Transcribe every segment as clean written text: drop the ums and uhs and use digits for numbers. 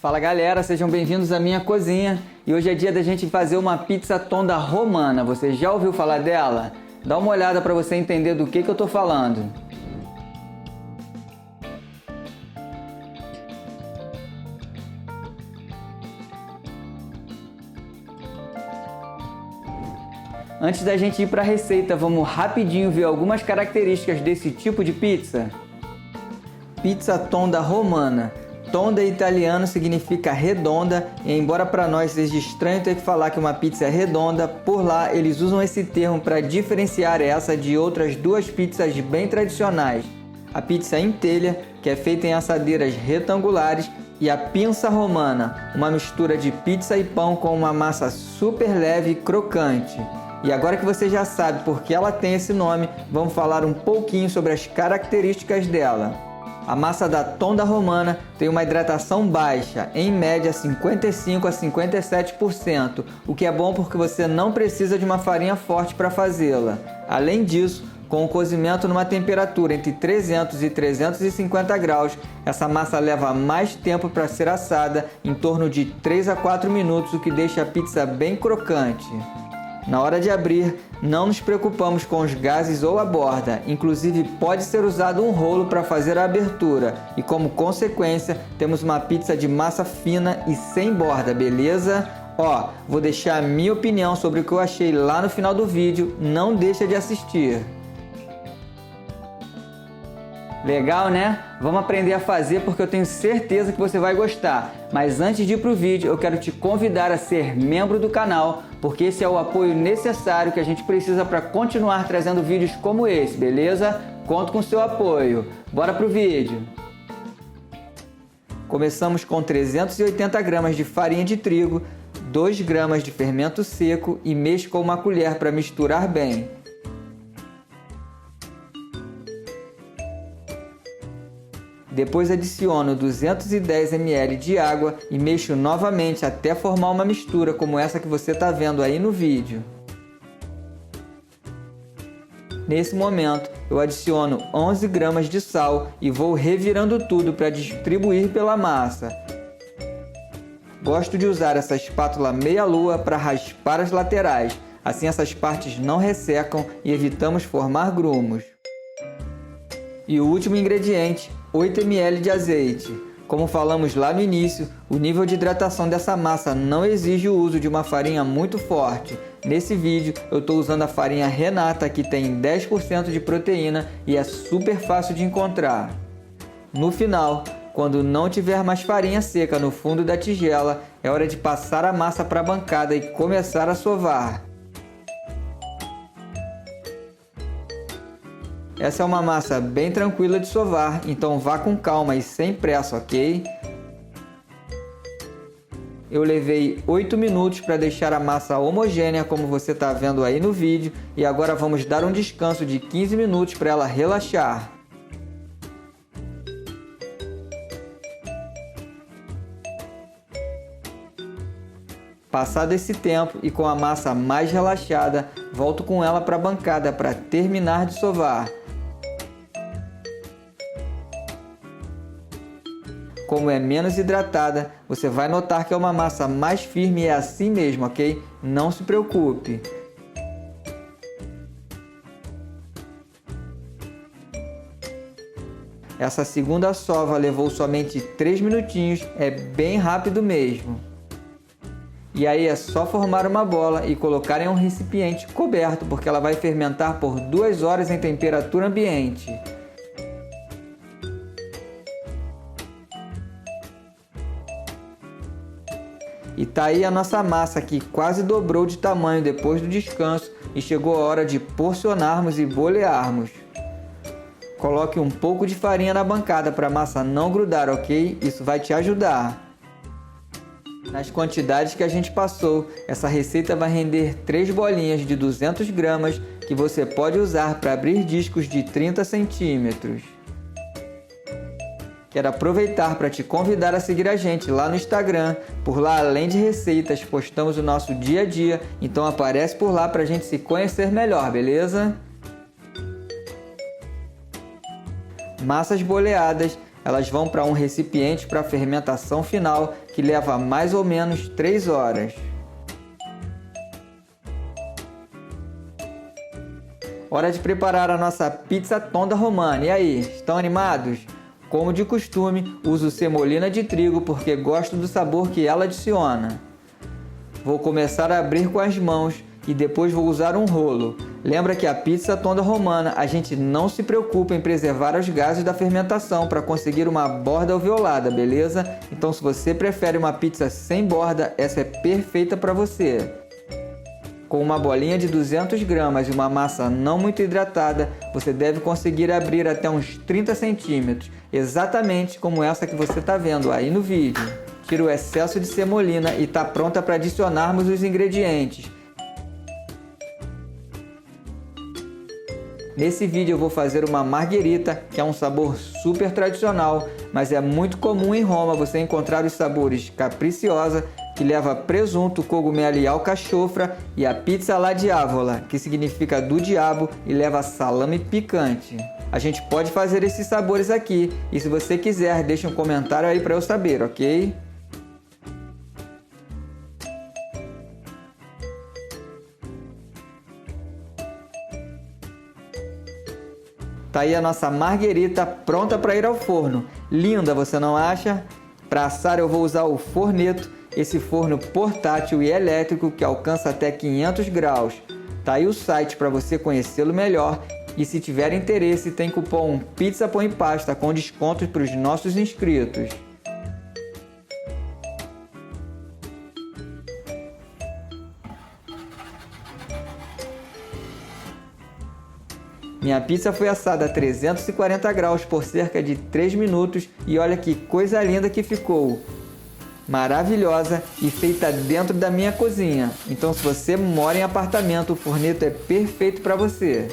Fala galera, sejam bem-vindos à minha cozinha. E hoje é dia da gente fazer uma pizza tonda romana. Você já ouviu falar dela? Dá uma olhada para você entender do que eu tô falando. Antes da gente ir para a receita, vamos rapidinho ver algumas características desse tipo de pizza. Pizza tonda romana. Tonda em italiano significa redonda, e embora para nós seja estranho ter que falar que uma pizza é redonda, por lá eles usam esse termo para diferenciar essa de outras duas pizzas bem tradicionais. A pizza in telha, que é feita em assadeiras retangulares, e a pinça romana, uma mistura de pizza e pão com uma massa super leve e crocante. E agora que você já sabe por que ela tem esse nome, vamos falar um pouquinho sobre as características dela. A massa da tonda romana tem uma hidratação baixa, em média 55 a 57%, o que é bom porque você não precisa de uma farinha forte para fazê-la. Além disso, com o cozimento numa temperatura entre 300 e 350 graus, essa massa leva mais tempo para ser assada, em torno de 3 a 4 minutos, o que deixa a pizza bem crocante. Na hora de abrir, não nos preocupamos com os gases ou a borda, inclusive pode ser usado um rolo para fazer a abertura e como consequência temos uma pizza de massa fina e sem borda, beleza? Ó, vou deixar a minha opinião sobre o que eu achei lá no final do vídeo, não deixa de assistir. Legal, né? Vamos aprender a fazer porque eu tenho certeza que você vai gostar. Mas antes de ir para o vídeo, eu quero te convidar a ser membro do canal, porque esse é o apoio necessário que a gente precisa para continuar trazendo vídeos como esse, beleza? Conto com seu apoio. Bora pro vídeo! Começamos com 380 gramas de farinha de trigo, 2 gramas de fermento seco e mexa com uma colher para misturar bem. Depois adiciono 210 ml de água e mexo novamente até formar uma mistura como essa que você está vendo aí no vídeo. Nesse momento, eu adiciono 11 gramas de sal e vou revirando tudo para distribuir pela massa. Gosto de usar essa espátula meia-lua para raspar as laterais, assim essas partes não ressecam e evitamos formar grumos. E o último ingrediente, 8 ml de azeite. Como falamos lá no início, o nível de hidratação dessa massa não exige o uso de uma farinha muito forte. Nesse vídeo eu estou usando a farinha Renata, que tem 10% de proteína e é super fácil de encontrar. No final, quando não tiver mais farinha seca no fundo da tigela, é hora de passar a massa para a bancada e começar a sovar. Essa é uma massa bem tranquila de sovar, então vá com calma e sem pressa, ok? Eu levei 8 minutos para deixar a massa homogênea, como você está vendo aí no vídeo, e agora vamos dar um descanso de 15 minutos para ela relaxar. Passado esse tempo e com a massa mais relaxada, volto com ela para a bancada para terminar de sovar. Como é menos hidratada, você vai notar que é uma massa mais firme e é assim mesmo, ok? Não se preocupe. Essa segunda sova levou somente 3 minutinhos, é bem rápido mesmo. E aí é só formar uma bola e colocar em um recipiente coberto, porque ela vai fermentar por 2 horas em temperatura ambiente. E tá aí a nossa massa que quase dobrou de tamanho depois do descanso e chegou a hora de porcionarmos e bolearmos. Coloque um pouco de farinha na bancada para a massa não grudar, ok? Isso vai te ajudar. Nas quantidades que a gente passou, essa receita vai render 3 bolinhas de 200 gramas que você pode usar para abrir discos de 30 centímetros. Quero aproveitar para te convidar a seguir a gente lá no Instagram. Por lá, além de receitas, postamos o nosso dia a dia, então aparece por lá para a gente se conhecer melhor, beleza? Massas boleadas, elas vão para um recipiente para fermentação final, que leva mais ou menos 3 horas. Hora de preparar a nossa pizza tonda romana. E aí, estão animados? Como de costume, uso semolina de trigo porque gosto do sabor que ela adiciona. Vou começar a abrir com as mãos e depois vou usar um rolo. Lembra que a pizza tonda romana a gente não se preocupa em preservar os gases da fermentação para conseguir uma borda alveolada, beleza? Então se você prefere uma pizza sem borda, essa é perfeita para você. Com uma bolinha de 200 gramas e uma massa não muito hidratada, você deve conseguir abrir até uns 30 centímetros, exatamente como essa que você está vendo aí no vídeo. Tira o excesso de semolina e está pronta para adicionarmos os ingredientes. Nesse vídeo eu vou fazer uma margherita, que é um sabor super tradicional, mas é muito comum em Roma você encontrar os sabores capricciosa, que leva presunto, cogumelo e alcachofra, e a pizza alla diavola, que significa do diabo e leva salame picante. A gente pode fazer esses sabores aqui, e se você quiser, deixa um comentário aí para eu saber, ok? Tá aí a nossa margherita pronta para ir ao forno. Linda, você não acha? Para assar eu vou usar o forneto, esse forno portátil e elétrico que alcança até 500 graus. Tá aí o site para você conhecê-lo melhor. E se tiver interesse, tem cupom Pizza Põe Pasta com descontos para os nossos inscritos. Minha pizza foi assada a 340 graus por cerca de 3 minutos e olha que coisa linda que ficou! Maravilhosa e feita dentro da minha cozinha. Então se você mora em apartamento, o forneto é perfeito para você.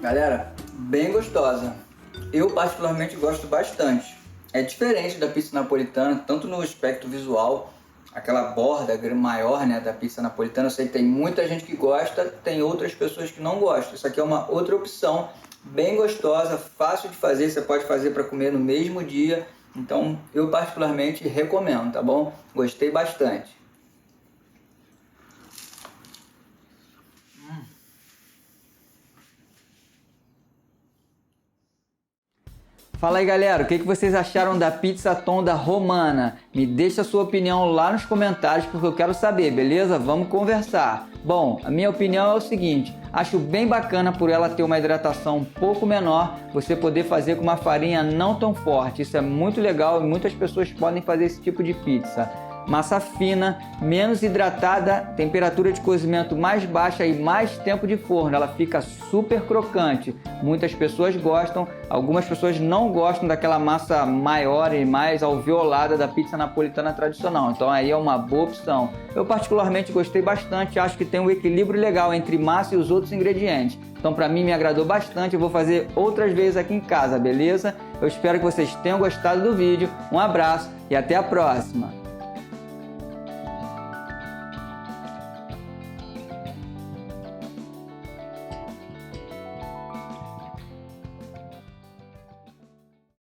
Galera, bem gostosa. Eu particularmente gosto bastante. É diferente da pizza napolitana, tanto no aspecto visual, aquela borda maior, né, da pizza napolitana. Eu sei que tem muita gente que gosta, tem outras pessoas que não gostam. Isso aqui é uma outra opção, bem gostosa, fácil de fazer, você pode fazer para comer no mesmo dia. Então eu particularmente recomendo, tá bom? Gostei bastante. Fala aí galera, o que vocês acharam da pizza tonda romana? Me deixa a sua opinião lá nos comentários porque eu quero saber, beleza? Vamos conversar. Bom, a minha opinião é o seguinte, acho bem bacana por ela ter uma hidratação um pouco menor, você poder fazer com uma farinha não tão forte. Isso é muito legal e muitas pessoas podem fazer esse tipo de pizza. Massa fina, menos hidratada, temperatura de cozimento mais baixa e mais tempo de forno. Ela fica super crocante. Muitas pessoas gostam, algumas pessoas não gostam daquela massa maior e mais alveolada da pizza napolitana tradicional. Então aí é uma boa opção. Eu particularmente gostei bastante, acho que tem um equilíbrio legal entre massa e os outros ingredientes. Então para mim me agradou bastante, eu vou fazer outras vezes aqui em casa, beleza? Eu espero que vocês tenham gostado do vídeo. Um abraço e até a próxima!